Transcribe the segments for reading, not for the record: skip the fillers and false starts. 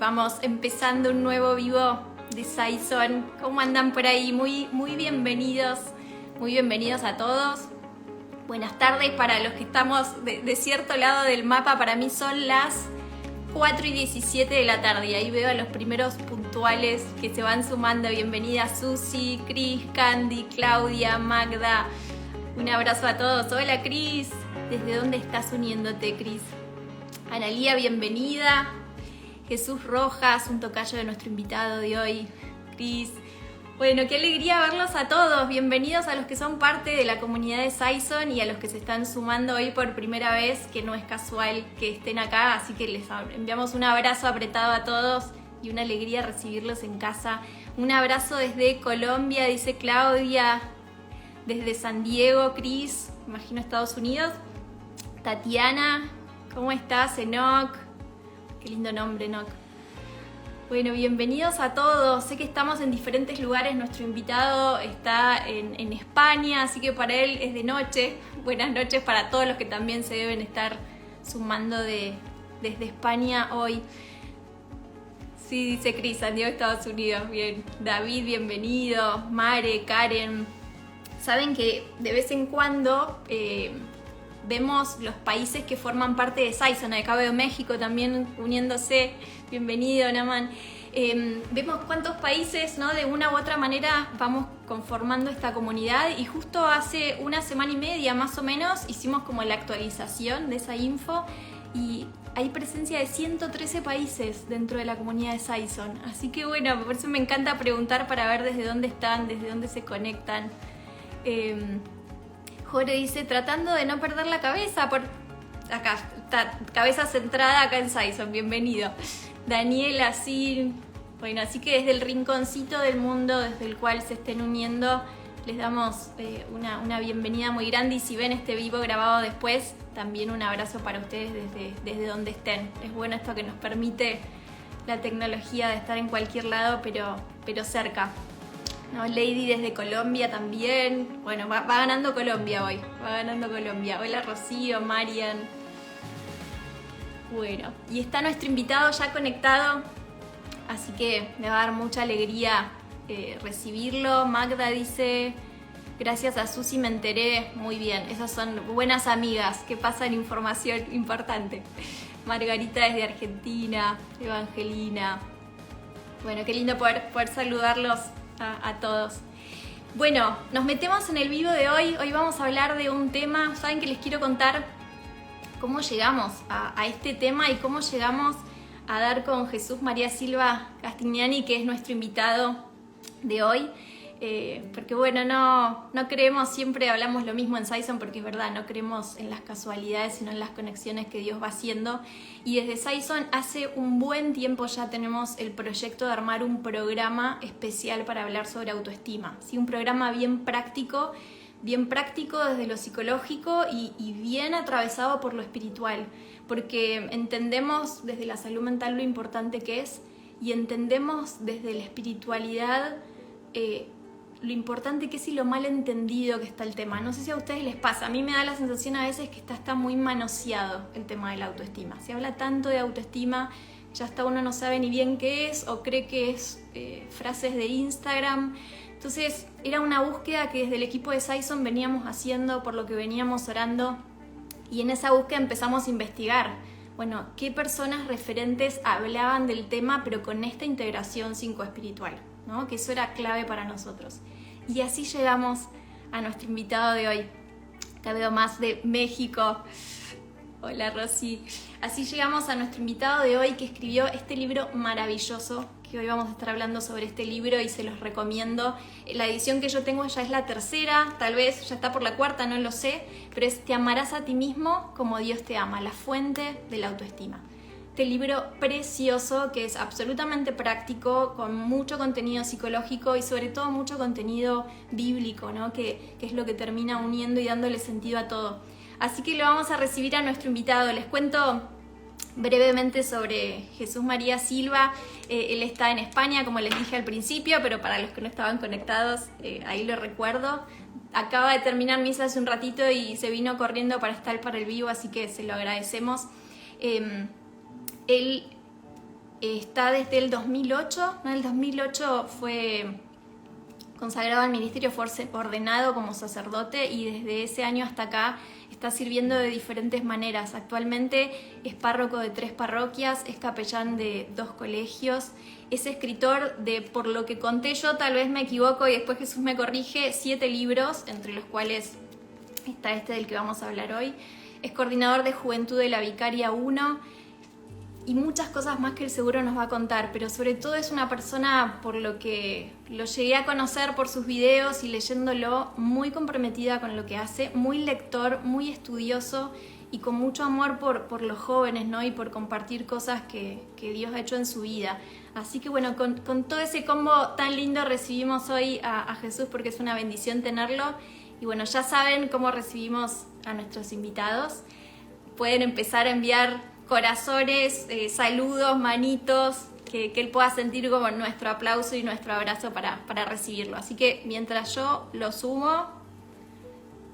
Vamos empezando un nuevo vivo de Saison. ¿Cómo andan por ahí? Muy bienvenidos a todos. Buenas tardes para los que estamos de cierto lado del mapa. Para mí son las 4:17 de la tarde y ahí veo a los primeros puntuales que se van sumando. Bienvenida Susi, Cris, Candy, Claudia, Magda. Un abrazo a todos. Hola Cris. ¿Desde dónde estás uniéndote, Cris? Analía, bienvenida. Jesús Rojas, un tocayo de nuestro invitado de hoy. Cris. Bueno, qué alegría verlos a todos. Bienvenidos a los que son parte de la comunidad de Saison y a los que se están sumando hoy por primera vez, que no es casual que estén acá, así que les enviamos un abrazo apretado a todos y una alegría recibirlos en casa. Un abrazo desde Colombia, dice Claudia, desde San Diego, Cris, imagino Estados Unidos. Tatiana, ¿cómo estás? Enoch, qué lindo nombre, Enoch. Bueno, bienvenidos a todos. Sé que estamos en diferentes lugares. Nuestro invitado está en España, así que para él es de noche. Buenas noches para todos los que también se deben estar sumando desde España hoy. Sí, dice Cris, San Diego, Estados Unidos. Bien. David, bienvenido. Mare, Karen. Saben que de vez en cuando vemos los países que forman parte de Saison. Acá veo México también uniéndose. Bienvenido, Naman. Vemos cuántos países, ¿no? De una u otra manera vamos conformando esta comunidad y justo hace una semana y media más o menos hicimos como la actualización de esa info y hay presencia de 113 países dentro de la comunidad de Saison. Así que bueno, por eso me encanta preguntar para ver desde dónde están, desde dónde se conectan. Jorge dice, tratando de no perder la cabeza, por acá, está, cabeza centrada acá en Saison, bienvenido. Daniela, así, bueno, así que desde el rinconcito del mundo desde el cual se estén uniendo, les damos una bienvenida muy grande y si ven este vivo grabado después, también un abrazo para ustedes desde donde estén. Es bueno esto que nos permite la tecnología de estar en cualquier lado, pero cerca. No, Lady desde Colombia también. Bueno, va ganando Colombia hoy. Va ganando Colombia. Hola Rocío, Marian. Bueno, y está nuestro invitado ya conectado. Así que me va a dar mucha alegría recibirlo. Magda dice, gracias a Susi me enteré. Muy bien, esas son buenas amigas que pasan información importante. Margarita desde Argentina. Evangelina. Bueno, qué lindo poder saludarlos a todos. Bueno, nos metemos en el vivo de hoy. Hoy vamos a hablar de un tema. Saben que les quiero contar cómo llegamos a este tema y cómo llegamos a dar con Jesús María Silva Castigliani, que es nuestro invitado de hoy. Porque bueno, no creemos, siempre hablamos lo mismo en Saison, porque es verdad, no creemos en las casualidades, sino en las conexiones que Dios va haciendo. Y desde Saison hace un buen tiempo ya tenemos el proyecto de armar un programa especial para hablar sobre autoestima. ¿Sí? Un programa bien práctico desde lo psicológico y bien atravesado por lo espiritual, porque entendemos desde la salud mental lo importante que es y entendemos desde la espiritualidad lo importante que es y lo mal entendido que está el tema. No sé si a ustedes les pasa, a mí me da la sensación a veces que está muy manoseado el tema de la autoestima. Se habla tanto de autoestima, ya hasta uno no sabe ni bien qué es o cree que es frases de Instagram. Entonces era una búsqueda que desde el equipo de Saison veníamos haciendo, por lo que veníamos orando, y en esa búsqueda empezamos a investigar. Bueno, qué personas referentes hablaban del tema, pero con esta integración psicoespiritual, ¿no? Que eso era clave para nosotros. Y así llegamos a nuestro invitado de hoy. Acá veo más de México. Hola Rosy. Así llegamos a nuestro invitado de hoy que escribió este libro maravilloso, que hoy vamos a estar hablando sobre este libro y se los recomiendo. La edición que yo tengo ya es la tercera, tal vez ya está por la cuarta, no lo sé, pero es Te amarás a ti mismo como Dios te ama, la fuente de la autoestima. Este libro precioso que es absolutamente práctico, con mucho contenido psicológico y sobre todo mucho contenido bíblico, ¿no? que es lo que termina uniendo y dándole sentido a todo. Así que lo vamos a recibir a nuestro invitado. Les cuento brevemente sobre Jesús María Silva. Él está en España, como les dije al principio, pero para los que no estaban conectados, ahí lo recuerdo. Acaba de terminar misa hace un ratito y se vino corriendo para estar para el vivo, así que se lo agradecemos. Él está desde el 2008, ¿no? El 2008 fue consagrado al ministerio, fue ordenado como sacerdote y desde ese año hasta acá está sirviendo de diferentes maneras. Actualmente es párroco de 3 parroquias, es capellán de 2 colegios, es escritor de, por lo que conté yo, tal vez me equivoco y después Jesús me corrige, 7 libros, entre los cuales está este del que vamos a hablar hoy. Es coordinador de Juventud de la Vicaria 1 y muchas cosas más que él seguro nos va a contar, pero sobre todo es una persona, por lo que lo llegué a conocer por sus videos y leyéndolo, muy comprometida con lo que hace, muy lector, muy estudioso y con mucho amor por los jóvenes, ¿no? Y por compartir cosas que Dios ha hecho en su vida. Así que bueno, con todo ese combo tan lindo recibimos hoy a Jesús, porque es una bendición tenerlo. Y bueno, ya saben cómo recibimos a nuestros invitados. Pueden empezar a enviar corazones, saludos, manitos, que él pueda sentir como nuestro aplauso y nuestro abrazo para recibirlo. Así que mientras yo lo sumo,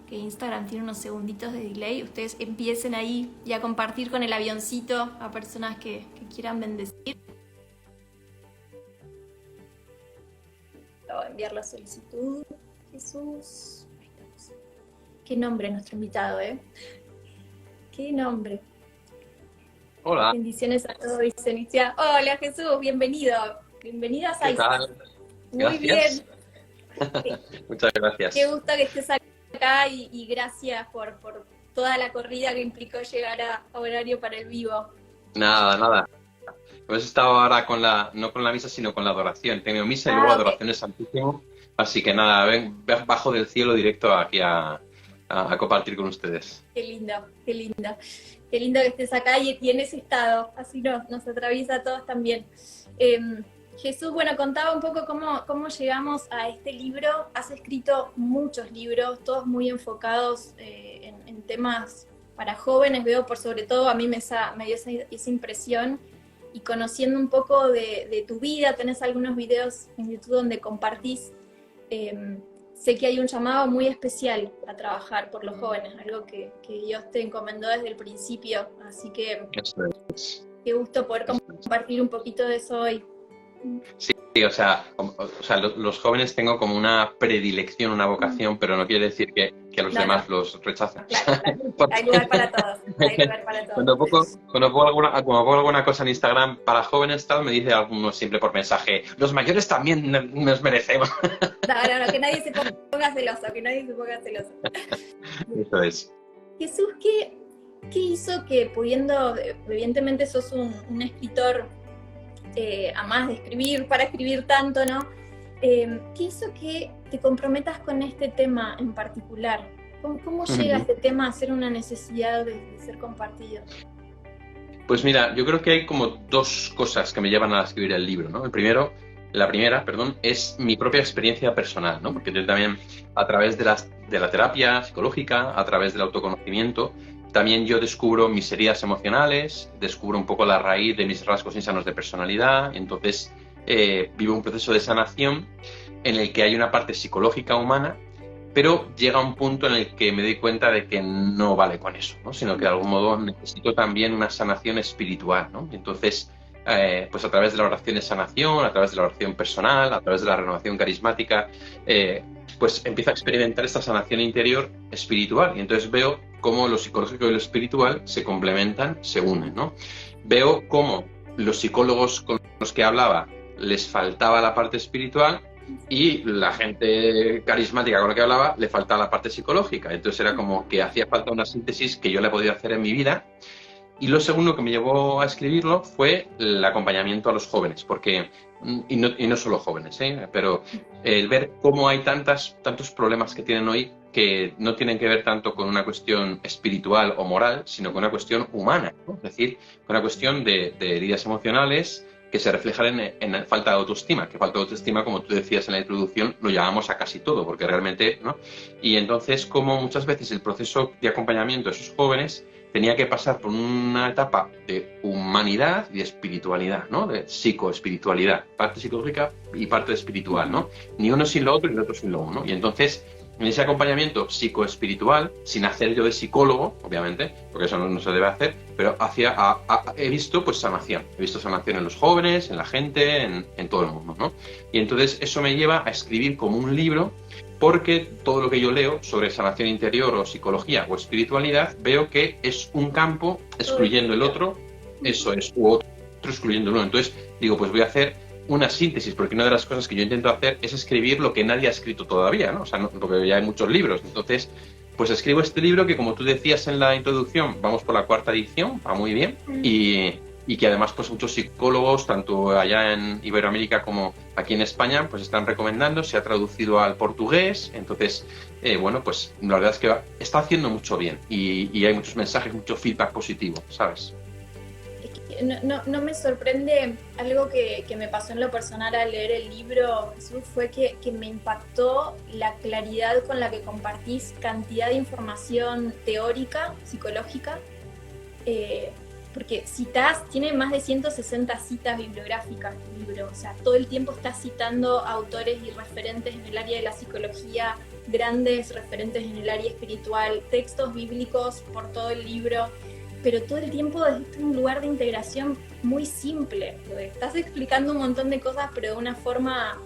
que Instagram tiene unos segunditos de delay, ustedes empiecen ahí y a compartir con el avioncito a personas que quieran bendecir. Voy a enviar la solicitud. Jesús. Ahí estamos. Qué nombre nuestro invitado, ¿eh? Qué nombre. Hola. Bendiciones a todos, dice Inicia. Hola Jesús, bienvenido. Bienvenido a ¿Qué tal? Muy Gracias. bien. Muchas gracias. Qué gusto que estés acá y gracias por toda la corrida que implicó llegar a horario para el vivo. Nada. Hemos estado ahora no con la misa, sino con la adoración. Tengo misa y luego adoración es Santísimo. Así que nada, ven bajo del cielo directo aquí a compartir con ustedes. Qué lindo, qué lindo. Qué lindo que estés acá y en ese estado. Así nos atraviesa a todos también. Jesús, bueno, contaba un poco cómo llegamos a este libro. Has escrito muchos libros, todos muy enfocados en temas para jóvenes. Veo, por sobre todo, a mí me dio esa impresión. Y conociendo un poco de tu vida, tenés algunos videos en YouTube donde compartís. Sé que hay un llamado muy especial a trabajar por los jóvenes, algo que Dios te encomendó desde el principio. Así que qué gusto poder compartir un poquito de eso hoy. Sí, o sea, los jóvenes tengo como una predilección, una vocación, pero no quiere decir que los demás los rechazan. Claro. Hay lugar para todos. Cuando pongo alguna cosa en Instagram para jóvenes, tal, me dice alguno siempre por mensaje, los mayores también nos merecemos. No, que nadie se ponga celoso, Eso es. Jesús, ¿qué hizo que pudiendo, evidentemente sos un escritor, a más de escribir, para escribir tanto, ¿no? ¿Qué hizo que te comprometas con este tema en particular? ¿Cómo llega este tema a ser una necesidad de ser compartido? Pues mira, yo creo que hay como 2 cosas que me llevan a escribir el libro, ¿no? La primera, es mi propia experiencia personal, ¿no? Porque yo también, a través de la terapia psicológica, a través del autoconocimiento, también yo descubro mis heridas emocionales, descubro un poco la raíz de mis rasgos insanos de personalidad, y entonces vivo un proceso de sanación en el que hay una parte psicológica humana, pero llega un punto en el que me doy cuenta de que no vale con eso, ¿no? Sino que de algún modo necesito también una sanación espiritual, ¿no? Y entonces, pues a través de la oración de sanación, a través de la oración personal, a través de la renovación carismática, pues empiezo a experimentar esta sanación interior espiritual. Y entonces veo cómo lo psicológico y lo espiritual se complementan, se unen, ¿no? Veo cómo los psicólogos con los que hablaba les faltaba la parte espiritual y la gente carismática con la que hablaba le faltaba la parte psicológica. Entonces era como que hacía falta una síntesis que yo le podía hacer en mi vida. Y lo segundo que me llevó a escribirlo fue el acompañamiento a los jóvenes, porque, y no solo jóvenes, pero el ver cómo hay tantos problemas que tienen hoy que no tienen que ver tanto con una cuestión espiritual o moral, sino con una cuestión humana, ¿no? Es decir, con una cuestión de heridas emocionales que se reflejan en falta de autoestima, que falta de autoestima, como tú decías en la introducción, lo llamamos a casi todo, porque realmente, ¿no? Y entonces, como muchas veces el proceso de acompañamiento de esos jóvenes tenía que pasar por una etapa de humanidad y de espiritualidad, ¿no? De psicoespiritualidad, parte psicológica y parte espiritual, ¿no? Ni uno sin lo otro y el otro sin lo uno. Y entonces en ese acompañamiento psicoespiritual, sin hacer yo de psicólogo, obviamente, porque eso no se debe hacer, pero he visto pues sanación. He visto sanación en los jóvenes, en la gente, en todo el mundo, ¿no? Y entonces eso me lleva a escribir como un libro, porque todo lo que yo leo sobre sanación interior o psicología o espiritualidad, veo que es un campo excluyendo el otro, eso es, u otro excluyendo uno. Entonces digo, pues voy a hacer una síntesis, porque una de las cosas que yo intento hacer es escribir lo que nadie ha escrito todavía, ¿no? O sea, porque ya hay muchos libros. Entonces, pues escribo este libro que, como tú decías en la introducción, vamos por la 4ª edición, va muy bien, y que además pues muchos psicólogos, tanto allá en Iberoamérica como aquí en España, pues están recomendando, se ha traducido al portugués. Entonces, bueno, pues la verdad es que está haciendo mucho bien y hay muchos mensajes, mucho feedback positivo, ¿sabes? No me sorprende algo que me pasó en lo personal al leer el libro, Jesús, fue que me impactó la claridad con la que compartís cantidad de información teórica, psicológica, porque tiene más de 160 citas bibliográficas el libro, o sea, todo el tiempo estás citando autores y referentes en el área de la psicología, grandes referentes en el área espiritual, textos bíblicos por todo el libro, pero todo el tiempo desde un lugar de integración muy simple. Estás explicando un montón de cosas, pero de una forma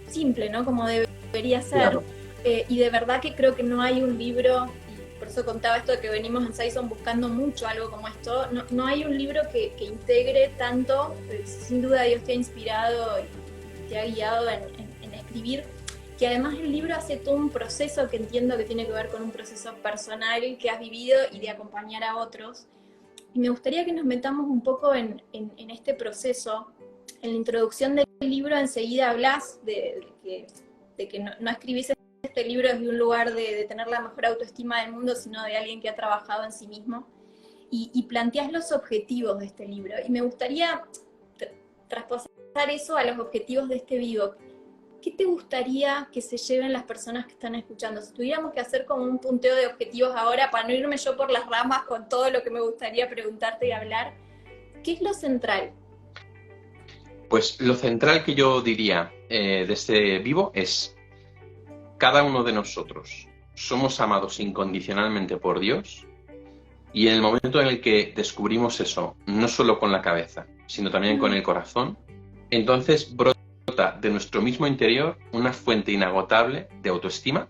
simple, ¿no? Como debería ser. Claro. Y de verdad que creo que no hay un libro, y por eso contaba esto de que venimos en Saison buscando mucho algo como esto, no hay un libro que integre tanto. Sin duda Dios te ha inspirado y te ha guiado en escribir, que además el libro hace todo un proceso que entiendo que tiene que ver con un proceso personal que has vivido y de acompañar a otros. Y me gustaría que nos metamos un poco en este proceso. En la introducción del libro enseguida hablas de que no escribís este libro desde un lugar de tener la mejor autoestima del mundo, sino de alguien que ha trabajado en sí mismo. Y planteás los objetivos de este libro. Y me gustaría traspasar eso a los objetivos de este vivo. ¿Qué te gustaría que se lleven las personas que están escuchando? Si tuviéramos que hacer como un punteo de objetivos ahora, para no irme yo por las ramas con todo lo que me gustaría preguntarte y hablar, ¿qué es lo central? Pues lo central que yo diría de este vivo es: cada uno de nosotros somos amados incondicionalmente por Dios, y en el momento en el que descubrimos eso, no solo con la cabeza, sino también con el corazón, entonces brota de nuestro mismo interior una fuente inagotable de autoestima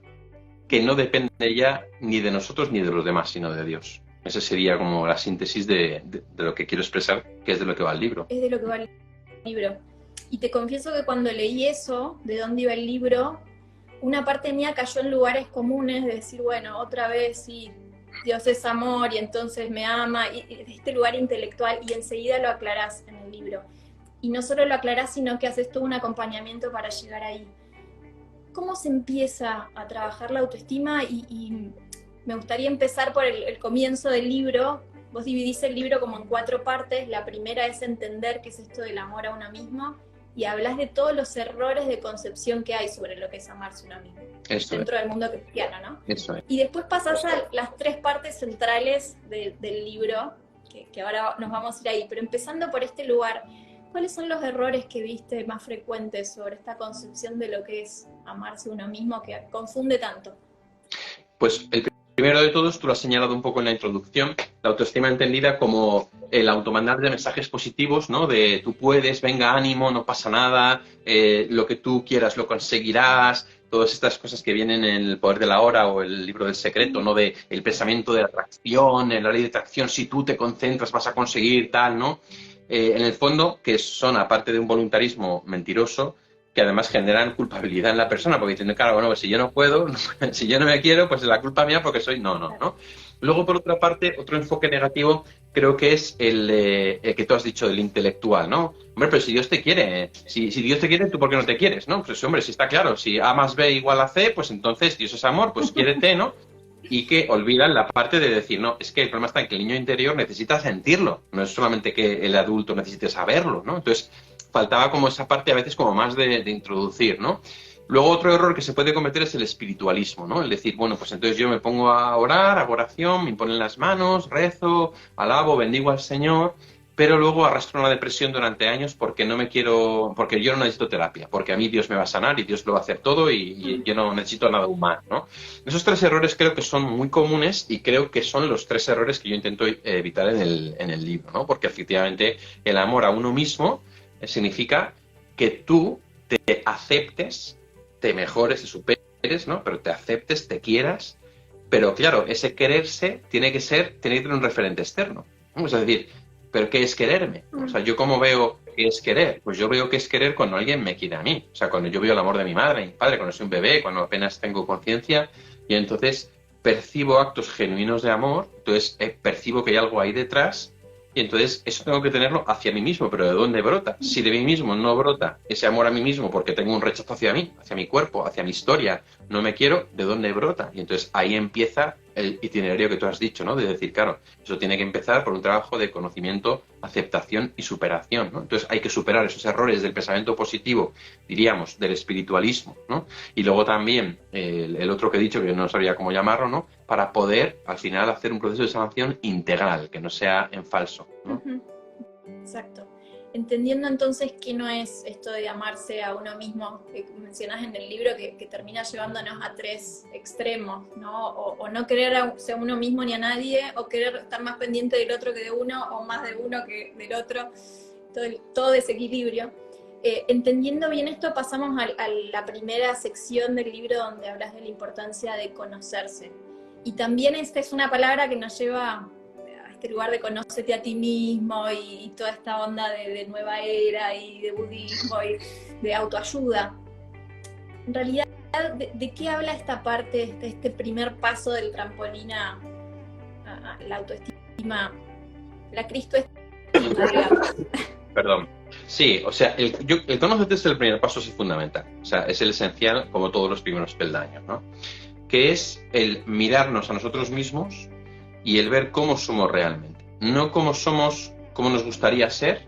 que no depende ya ni de nosotros ni de los demás, sino de Dios. Esa sería como la síntesis de lo que quiero expresar, que es de lo que va el libro. Es de lo que va el libro. Y te confieso que cuando leí eso, de dónde iba el libro, una parte mía cayó en lugares comunes de decir, bueno, otra vez sí, Dios es amor y entonces me ama, y este lugar intelectual, y enseguida lo aclarás en el libro. Y no solo lo aclarás, sino que haces todo un acompañamiento para llegar ahí. ¿Cómo se empieza a trabajar la autoestima? Y me gustaría empezar por el comienzo del libro. Vos dividís el libro como en 4 partes. La primera es entender qué es esto del amor a uno mismo, y hablas de todos los errores de concepción que hay sobre lo que es amarse a uno mismo. Eso dentro del mundo cristiano, ¿no? Eso es. Y después pasás a las 3 partes centrales del libro, que ahora nos vamos a ir ahí. Pero empezando por este lugar, ¿cuáles son los errores que viste más frecuentes sobre esta concepción de lo que es amarse a uno mismo, que confunde tanto? Pues el primero de todos, tú lo has señalado un poco en la introducción, la autoestima entendida como el automandar de mensajes positivos, ¿no? De tú puedes, venga, ánimo, no pasa nada, lo que tú quieras lo conseguirás, todas estas cosas que vienen en El poder de la hora o el libro del secreto, ¿no? De el pensamiento de atracción, en la ley de atracción, si tú te concentras vas a conseguir tal, ¿no? En el fondo, que son, aparte de un voluntarismo mentiroso, que además generan culpabilidad en la persona, porque dicen, claro, bueno, pues si yo no puedo, si yo no me quiero, pues es la culpa mía porque soy... No. Luego, por otra parte, otro enfoque negativo creo que es el que tú has dicho, del intelectual, ¿no? Hombre, pero si Dios te quiere, si Dios te quiere, ¿tú por qué no te quieres, no? Pues hombre, si está claro, si A más B igual a C, pues entonces Dios es amor, pues quiérete, ¿no? Y que olvidan la parte de decir, no, es que el problema está en que el niño interior necesita sentirlo, no es solamente que el adulto necesite saberlo, ¿no? Entonces, faltaba como esa parte a veces como más de introducir, ¿no? Luego otro error que se puede cometer es el espiritualismo, ¿no? El decir, bueno, pues entonces yo me pongo a orar, hago oración, me imponen las manos, rezo, alabo, bendigo al Señor, pero luego arrastro una depresión durante años porque porque yo no necesito terapia, porque a mí Dios me va a sanar y Dios lo va a hacer todo y yo no necesito nada humano, ¿no? Esos 3 errores creo que son muy comunes y creo que son los 3 errores que yo intento evitar en el libro, ¿no? Porque efectivamente el amor a uno mismo significa que tú te aceptes, te mejores, te superes, ¿no? Pero te aceptes, te quieras, pero claro, ese quererse tiene que tener un referente externo, ¿no? Es decir, ¿pero qué es quererme? O sea, ¿yo cómo veo qué es querer? Pues yo veo qué es querer cuando alguien me quiere a mí. O sea, cuando yo veo el amor de mi madre, de mi padre, cuando soy un bebé, cuando apenas tengo conciencia, y entonces percibo actos genuinos de amor, entonces percibo que hay algo ahí detrás, y entonces eso tengo que tenerlo hacia mí mismo. ¿Pero de dónde brota? Si de mí mismo no brota ese amor a mí mismo porque tengo un rechazo hacia mí, hacia mi cuerpo, hacia mi historia, no me quiero, ¿de dónde brota? Y entonces ahí empieza el itinerario que tú has dicho, ¿no? De decir, claro, eso tiene que empezar por un trabajo de conocimiento, aceptación y superación, ¿no? Entonces hay que superar esos errores del pensamiento positivo, diríamos, del espiritualismo, ¿no? Y luego también el otro que he dicho, que no sabía cómo llamarlo, ¿no? Para poder, al final, hacer un proceso de sanación integral, que no sea en falso, ¿no? Exacto. Entendiendo entonces que no es esto de amarse a uno mismo, que mencionas en el libro, que termina llevándonos a 3 extremos, ¿no? O no querer a uno mismo ni a nadie, o querer estar más pendiente del otro que de uno, o más de uno que del otro, todo desequilibrio. Entendiendo bien esto, pasamos a la primera sección del libro donde hablas de la importancia de conocerse. Y también esta es una palabra que nos lleva lugar de conócete a ti mismo y toda esta onda de nueva era y de budismo y de autoayuda. En realidad, ¿de qué habla esta parte, este primer paso del trampolín a la autoestima, la cristoestima? Perdón. Sí, o sea, el conócete es el primer paso, es fundamental. O sea, es el esencial, como todos los primeros peldaños, ¿no? Que es el mirarnos a nosotros mismos y el ver cómo somos realmente. No cómo somos, cómo nos gustaría ser,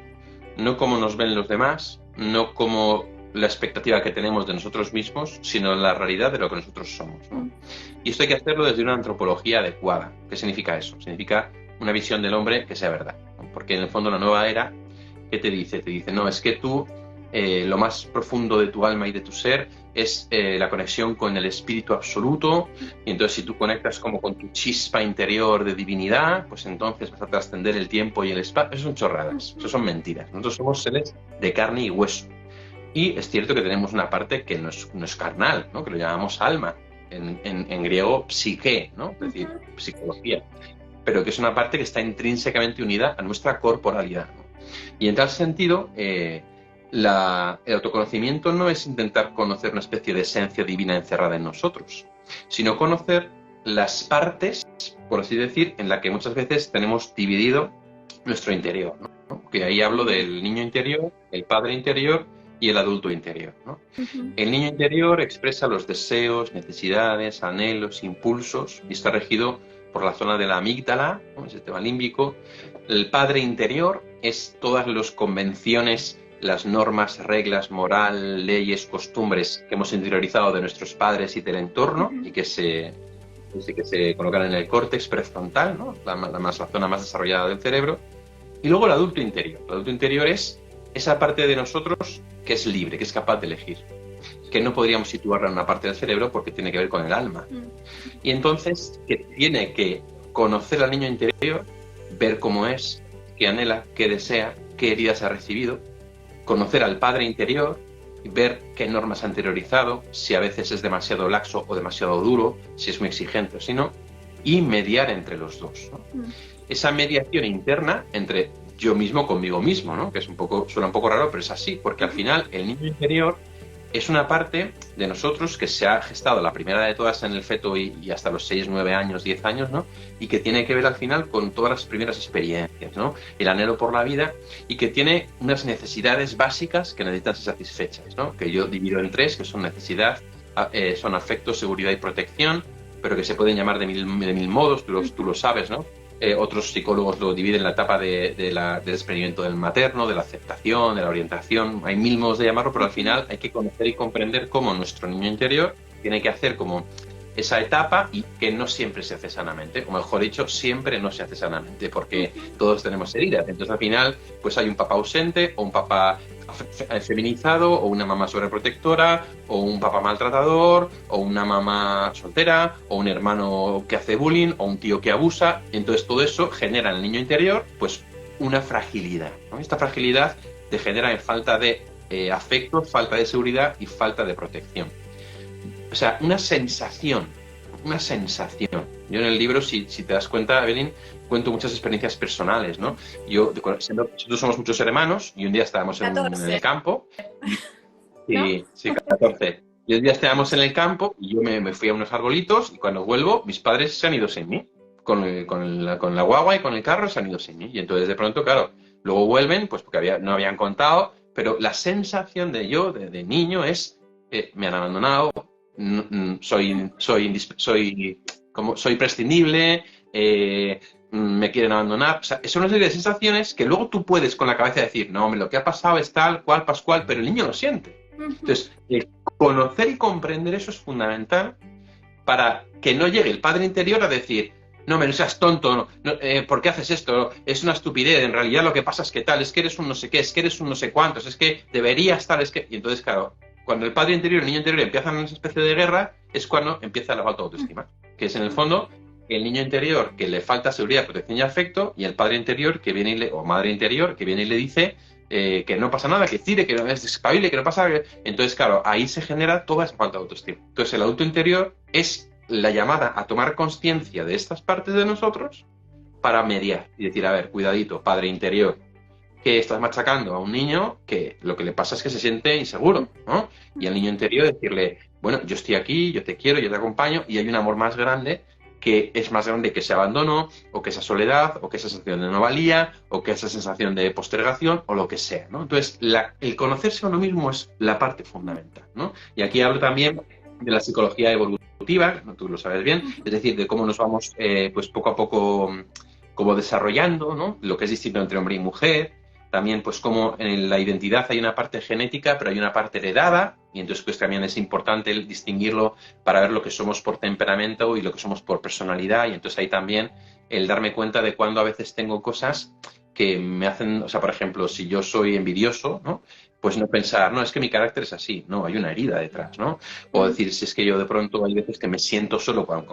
no cómo nos ven los demás, no como la expectativa que tenemos de nosotros mismos, sino la realidad de lo que nosotros somos, ¿no? Y esto hay que hacerlo desde una antropología adecuada. ¿Qué significa eso? Significa una visión del hombre que sea verdad, ¿no? Porque en el fondo la nueva era, ¿qué te dice? Te dice, no, es que tú, lo más profundo de tu alma y de tu ser es la conexión con el espíritu absoluto, y entonces si tú conectas como con tu chispa interior de divinidad, pues entonces vas a trascender el tiempo y el espacio. Eso son chorradas, eso son mentiras. Nosotros somos seres de carne y hueso. Y es cierto que tenemos una parte que no es carnal, ¿no? Que lo llamamos alma, en griego psique, ¿no? Es decir, psicología. Pero que es una parte que está intrínsecamente unida a nuestra corporalidad, ¿no? Y en tal sentido, el autoconocimiento no es intentar conocer una especie de esencia divina encerrada en nosotros, sino conocer las partes, por así decir, en la que muchas veces tenemos dividido nuestro interior, ¿no? Que ahí hablo del niño interior, el padre interior y el adulto interior, ¿no? El niño interior expresa los deseos, necesidades, anhelos, impulsos, y está regido por la zona de la amígdala, ¿no? El sistema límbico. El padre interior es todas las convenciones, las normas, reglas, moral, leyes, costumbres que hemos interiorizado de nuestros padres y del entorno, y que se colocan en el córtex prefrontal, ¿no? La zona más desarrollada del cerebro. Y luego el adulto interior. El adulto interior es esa parte de nosotros que es libre, que es capaz de elegir, que no podríamos situarla en una parte del cerebro porque tiene que ver con el alma. Y entonces que tiene que conocer al niño interior, ver cómo es, qué anhela, qué desea, qué heridas ha recibido, conocer al padre interior, ver qué normas ha interiorizado, si a veces es demasiado laxo o demasiado duro, si es muy exigente o si no, y mediar entre los dos, ¿no? Esa mediación interna entre yo mismo conmigo mismo, ¿no? Que suena un poco raro, pero es así, porque al final el niño interior es una parte de nosotros que se ha gestado la primera de todas en el feto y hasta los 6, 9 años, 10 años, ¿no? Y que tiene que ver al final con todas las primeras experiencias, ¿no? El anhelo por la vida, y que tiene unas necesidades básicas que necesitan ser satisfechas, ¿no? Que yo divido en 3, que son necesidad, son afecto, seguridad y protección, pero que se pueden llamar de mil modos, tú lo sabes, ¿no? Otros psicólogos lo dividen en la etapa del experimento del materno, de la aceptación, de la orientación. Hay 1000 modos de llamarlo, pero al final hay que conocer y comprender cómo nuestro niño interior tiene que hacer como esa etapa y que no siempre se hace sanamente, o mejor dicho, siempre no se hace sanamente, porque todos tenemos heridas. Entonces al final pues hay un papá ausente o un papá feminizado o una mamá sobreprotectora o un papá maltratador o una mamá soltera o un hermano que hace bullying o un tío que abusa. Entonces todo eso genera en el niño interior pues una fragilidad, ¿no? Esta fragilidad te genera en falta de afecto, falta de seguridad y falta de protección. O sea, una sensación. Yo en el libro, si te das cuenta, Evelyn, cuento muchas experiencias personales, ¿no? Nosotros somos muchos hermanos y un día estábamos en el campo. ¿No? Sí, 14. Y un día estábamos en el campo y yo me fui a unos arbolitos y cuando vuelvo, mis padres se han ido sin mí. Con la guagua y con el carro se han ido sin mí. Y entonces de pronto, claro, luego vuelven, pues porque no habían contado, pero la sensación de niño es, me han abandonado, soy prescindible, me quieren abandonar. O sea, son una serie de sensaciones que luego tú puedes con la cabeza decir, no, hombre, lo que ha pasado es tal, cual, pascual, pero el niño lo siente. Entonces, conocer y comprender eso es fundamental para que no llegue el padre interior a decir, no, no seas tonto, ¿por qué haces esto? Es una estupidez, en realidad lo que pasa es que tal, es que eres un no sé qué, es que eres un no sé cuántos, es que deberías tal, es que... Y entonces, claro, cuando el padre interior y el niño interior empiezan esa especie de guerra, es cuando empieza la falta de autoestima, que es en el fondo el niño interior que le falta seguridad, protección y afecto, y el padre interior que viene o madre interior que viene y le dice que no pasa nada, que tire, que no es despabile, que no pasa nada. Entonces, claro, ahí se genera toda esa falta de autoestima. Entonces, el adulto interior es la llamada a tomar conciencia de estas partes de nosotros para mediar y decir, a ver, cuidadito, padre interior, que estás machacando a un niño que lo que le pasa es que se siente inseguro, ¿no? Y al niño interior decirle, bueno, yo estoy aquí, yo te quiero, yo te acompaño, y hay un amor más grande que es más grande que ese abandono, o que esa soledad, o que esa sensación de no valía, o que esa sensación de postergación, o lo que sea, ¿no? Entonces, el conocerse a uno mismo es la parte fundamental, ¿no? Y aquí hablo también de la psicología evolutiva, ¿no? Tú lo sabes bien, es decir, de cómo nos vamos, pues poco a poco, como desarrollando, ¿no? Lo que es distinto entre hombre y mujer. También, pues, como en la identidad hay una parte genética, pero hay una parte heredada, y entonces, pues, también es importante el distinguirlo para ver lo que somos por temperamento y lo que somos por personalidad, y entonces ahí también el darme cuenta de cuando a veces tengo cosas que me hacen, o sea, por ejemplo, si yo soy envidioso, ¿no? Pues no pensar, no, es que mi carácter es así, no, hay una herida detrás, ¿no? O decir, si es que yo de pronto hay veces que me siento solo con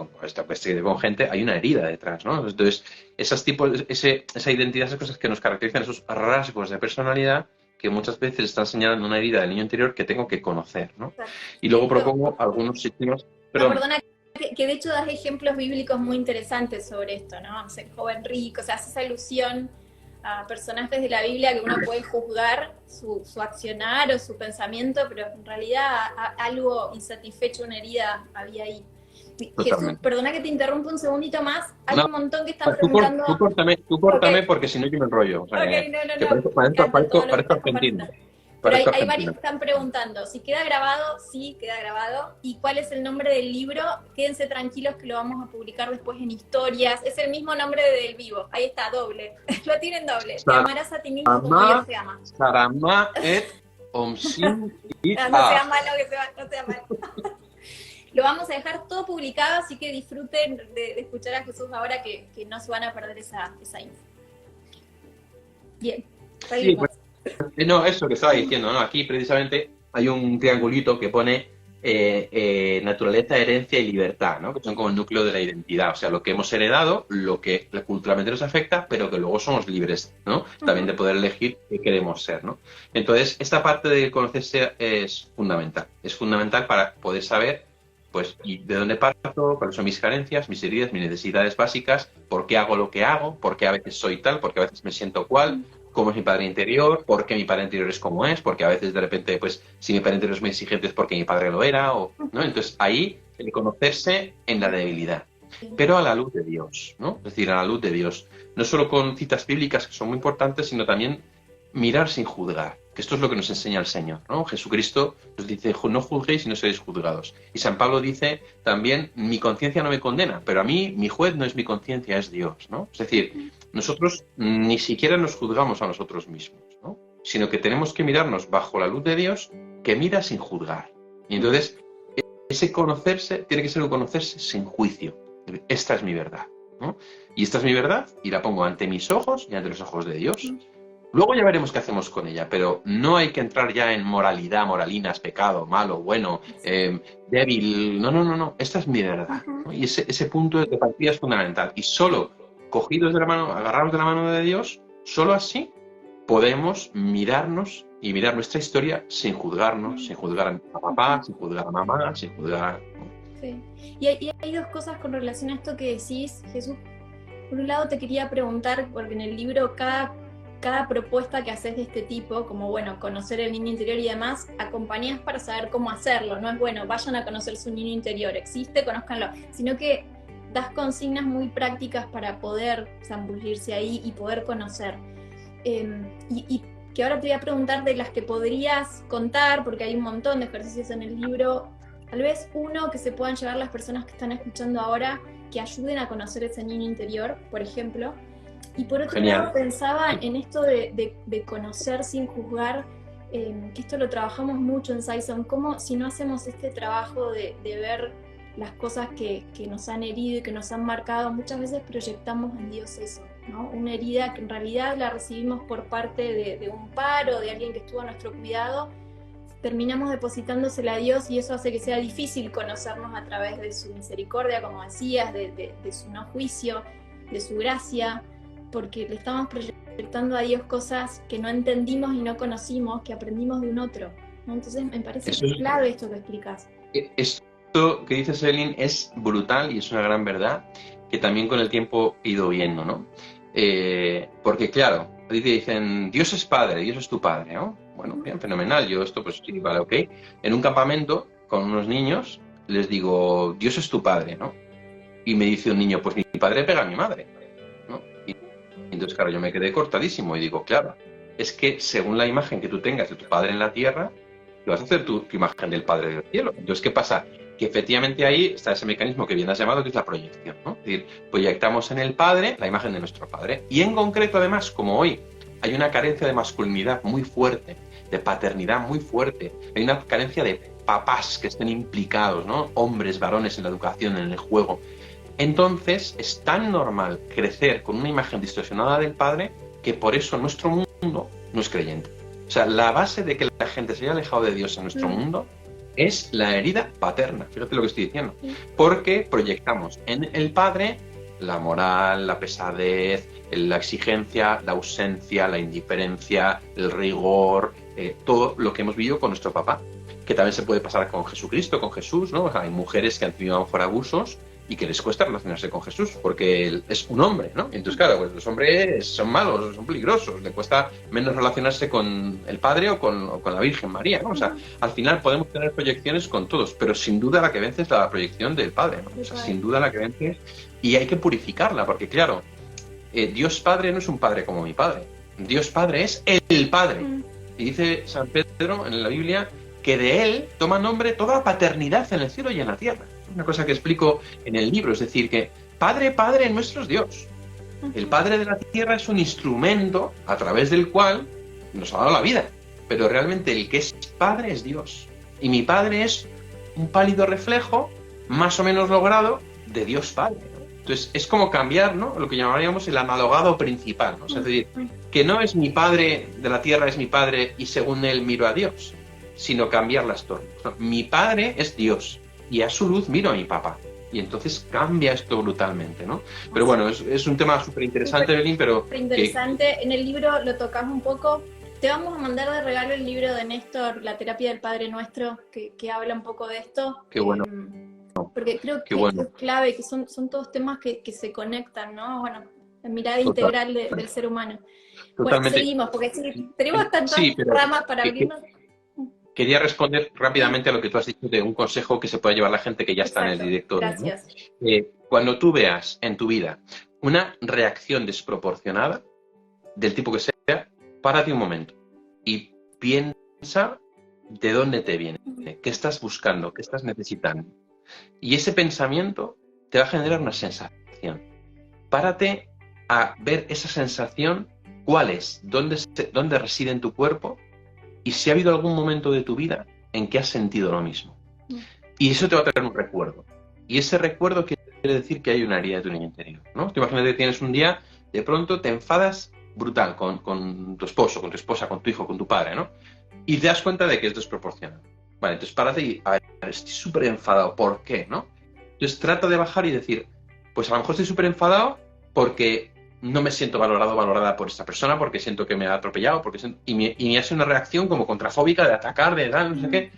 gente, hay una herida detrás, ¿no? Entonces, esa identidad, esas cosas que nos caracterizan, esos rasgos de personalidad que muchas veces están señalando una herida del niño interior que tengo que conocer, ¿no? Y luego propongo algunos signos... Perdona, que de hecho das ejemplos bíblicos muy interesantes sobre esto, ¿no? O sea, el joven rico, o sea, hace esa alusión a personajes de la Biblia que uno puede juzgar su accionar o su pensamiento, pero en realidad algo insatisfecho, una herida había ahí. Jesús, perdona que te interrumpa un segundito más, hay un montón que están preguntando... Tú córtame porque si no yo me enrollo. O sea, parezco argentino. Pero hay varios que están preguntando si queda grabado, sí, queda grabado, y cuál es el nombre del libro. Quédense tranquilos que lo vamos a publicar después en historias. Es el mismo nombre del vivo, ahí está, doble. Lo tienen doble. Te amarás a ti mismo como Dios te ama. Sarama et omsin y no sea malo, no sea malo. Lo vamos a dejar todo publicado, así que disfruten de escuchar a Jesús ahora que no se van a perder esa info. Bien, seguimos. Sí, no, eso que estaba diciendo, ¿no? Aquí precisamente hay un triangulito que pone naturaleza, herencia y libertad, ¿no? Que son como el núcleo de la identidad, o sea, lo que hemos heredado, lo que culturalmente nos afecta, pero que luego somos libres, ¿no? También de poder elegir qué queremos ser, ¿no? Entonces, esta parte de conocerse es fundamental para poder saber, pues, de dónde parto, cuáles son mis carencias, mis heridas, mis necesidades básicas, por qué hago lo que hago, por qué a veces soy tal, por qué a veces me siento cual, cómo es mi padre interior, por qué mi padre interior es como es, porque a veces de repente, pues, si mi padre interior es muy exigente es porque mi padre lo era, ¿no? Entonces ahí el conocerse en la debilidad, pero a la luz de Dios, ¿no? Es decir, a la luz de Dios. No solo con citas bíblicas que son muy importantes, sino también mirar sin juzgar, que esto es lo que nos enseña el Señor, ¿no? Jesucristo nos dice, no juzguéis y no seréis juzgados. Y San Pablo dice también, mi conciencia no me condena, pero a mí, mi juez no es mi conciencia, es Dios, ¿no? Es decir, nosotros ni siquiera nos juzgamos a nosotros mismos, ¿no? Sino que tenemos que mirarnos bajo la luz de Dios, que mira sin juzgar. Y entonces, ese conocerse tiene que ser un conocerse sin juicio. Esta es mi verdad, ¿no? Y esta es mi verdad y la pongo ante mis ojos y ante los ojos de Dios. Luego ya veremos qué hacemos con ella, pero no hay que entrar ya en moralidad, moralinas, pecado, malo, bueno, débil. No, no, no, no. Esta es mi verdad, ¿no? Y ese punto de partida es fundamental. Y solo cogidos de la mano, agarrados de la mano de Dios, solo así podemos mirarnos y mirar nuestra historia sin juzgarnos, sin juzgar a papá, sin juzgar a mamá, sin juzgar... Sí. Y hay dos cosas con relación a esto que decís, Jesús. Por un lado te quería preguntar, porque en el libro cada propuesta que haces de este tipo, como bueno, conocer el niño interior y demás, acompañás para saber cómo hacerlo. No es bueno, vayan a conocer su niño interior, existe, conózcanlo, sino que das consignas muy prácticas para poder zambullirse ahí y poder conocer. Y que ahora te voy a preguntar de las que podrías contar, porque hay un montón de ejercicios en el libro, tal vez uno que se puedan llevar las personas que están escuchando ahora, que ayuden a conocer ese niño interior, por ejemplo. Y por otro lado pensaba en esto de conocer sin juzgar, que esto lo trabajamos mucho en Saison, como si no hacemos este trabajo de ver las cosas que nos han herido y que nos han marcado, muchas veces proyectamos en Dios eso, ¿no? Una herida que en realidad la recibimos por parte de un par o de alguien que estuvo a nuestro cuidado, terminamos depositándosela a Dios y eso hace que sea difícil conocernos a través de su misericordia, como decías, de su no juicio, de su gracia, porque le estamos proyectando a Dios cosas que no entendimos y no conocimos, que aprendimos de un otro, ¿no? Entonces me parece clave esto que explicas. Esto que dices, Evelyn, es brutal y es una gran verdad que también con el tiempo he ido viendo, ¿no? Porque claro, a ti te dicen, Dios es padre, Dios es tu padre, ¿no? Bueno, bien, fenomenal, yo esto pues sí, vale, ok. En un campamento con unos niños les digo, Dios es tu padre, ¿no? Y me dice un niño, pues mi padre pega a mi madre, ¿no? Y entonces, claro, yo me quedé cortadísimo y digo, claro, es que según la imagen que tú tengas de tu padre en la tierra, tú vas a hacer tu imagen del padre del cielo. Entonces, ¿qué pasa? Que efectivamente ahí está ese mecanismo que bien has llamado, que es la proyección, ¿no? Es decir, proyectamos en el padre la imagen de nuestro padre. Y en concreto, además, como hoy hay una carencia de masculinidad muy fuerte, de paternidad muy fuerte, hay una carencia de papás que estén implicados, ¿no? Hombres, varones en la educación, en el juego. Entonces, es tan normal crecer con una imagen distorsionada del padre que por eso nuestro mundo no es creyente. O sea, la base de que la gente se haya alejado de Dios en nuestro mundo es la herida paterna. Fíjate lo que estoy diciendo. Porque proyectamos en el padre la moral, la pesadez, la exigencia, la ausencia, la indiferencia, el rigor, todo lo que hemos vivido con nuestro papá. Que también se puede pasar con Jesucristo, con Jesús, ¿no? O sea, hay mujeres que han tenido a lo mejor abusos y que les cuesta relacionarse con Jesús, porque él es un hombre, ¿no? Entonces, claro, pues los hombres son malos, son peligrosos, le cuesta menos relacionarse con el Padre o con la Virgen María, ¿no? O sea, al final podemos tener proyecciones con todos, pero sin duda la que vence es la proyección del Padre, ¿no? O sea, sin duda la que vence, y hay que purificarla, porque claro, Dios Padre no es un Padre como mi Padre, Dios Padre es el Padre, y dice San Pedro en la Biblia que de él toma nombre toda la paternidad en el cielo y en la tierra. Una cosa que explico en el libro, es decir, que Padre nuestro es Dios. El Padre de la tierra es un instrumento a través del cual nos ha dado la vida, pero realmente el que es Padre es Dios. Y mi Padre es un pálido reflejo, más o menos logrado, de Dios Padre, ¿no? Entonces, es como cambiar, ¿no?, lo que llamaríamos el analogado principal, ¿no? O sea, es decir, que no es mi Padre de la tierra, es mi Padre y según él miro a Dios, sino cambiar las tornas. No, mi Padre es Dios y a su luz miro a mi papá. Y entonces cambia esto brutalmente, ¿no? Pero bueno, es un tema súper interesante, Evelyn, pero... Súper interesante. En el libro lo tocas un poco. Te vamos a mandar de regalo el libro de Néstor, La terapia del Padre Nuestro, que habla un poco de esto. Qué bueno. Porque creo que es clave, que son todos temas que se conectan, ¿no? Bueno, la mirada integral del ser humano. Totalmente. Bueno, seguimos, porque tenemos tantas ramas para abrirnos. Quería responder rápidamente a lo que tú has dicho de un consejo que se puede llevar la gente que ya está en el directo. Gracias. ¿No? Cuando tú veas en tu vida una reacción desproporcionada, del tipo que sea, párate un momento y piensa de dónde te viene, qué estás buscando, qué estás necesitando. Y ese pensamiento te va a generar una sensación. Párate a ver esa sensación, cuál es, dónde reside en tu cuerpo, y si ha habido algún momento de tu vida en que has sentido lo mismo. Y eso te va a traer un recuerdo. Y ese recuerdo quiere decir que hay una herida de tu niño interior, ¿no? Tú imagínate que tienes un día, de pronto te enfadas brutal con tu esposo, con tu esposa, con tu hijo, con tu padre, ¿no? Y te das cuenta de que es desproporcionado. Vale, entonces párate y, a ver, estoy súper enfadado, ¿por qué, no? Entonces trata de bajar y decir, pues a lo mejor estoy súper enfadado porque no me siento valorado, valorada por esta persona, porque siento que me ha atropellado, y me hace una reacción como contrafóbica de atacar, de dar, no sé qué.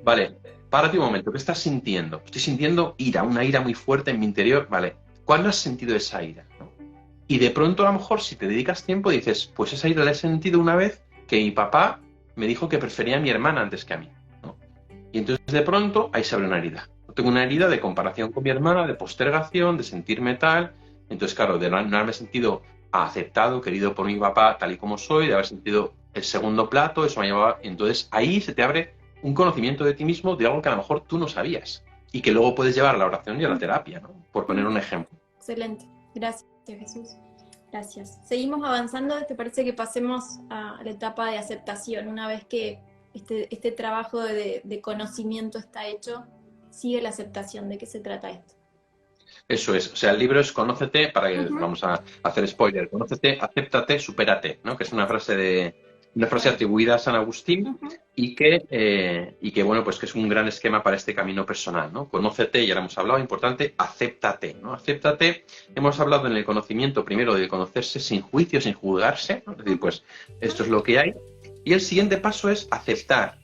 Vale, párate un momento, ¿qué estás sintiendo? Estoy sintiendo ira, una ira muy fuerte en mi interior, vale. ¿Cuándo has sentido esa ira, no? Y de pronto, a lo mejor, si te dedicas tiempo, dices, pues esa ira la he sentido una vez que mi papá me dijo que prefería a mi hermana antes que a mí, ¿no? Y entonces, de pronto, ahí se abre una herida. Tengo una herida de comparación con mi hermana, de postergación, de sentirme tal. Entonces, claro, de no haberme sentido aceptado, querido por mi papá tal y como soy, de haber sentido el segundo plato, eso me llevaba. Entonces, ahí se te abre un conocimiento de ti mismo de algo que a lo mejor tú no sabías y que luego puedes llevar a la oración y a la terapia, ¿no? Por poner un ejemplo. Excelente. Gracias, Jesús. Gracias. Seguimos avanzando. ¿Te parece que pasemos a la etapa de aceptación? Una vez que este trabajo de conocimiento está hecho, sigue la aceptación. ¿De qué se trata esto? Eso es. O sea, el libro es Conócete, para que vamos a hacer spoiler. Conócete, acéptate, supérate, ¿no? Que es una frase atribuida a San Agustín y que, bueno, pues que es un gran esquema para este camino personal, ¿no? Conócete, ya lo hemos hablado, importante, acéptate, ¿no? Acéptate, hemos hablado en el conocimiento primero de conocerse sin juicio, sin juzgarse, ¿no? Es decir, pues esto es lo que hay. Y el siguiente paso es aceptar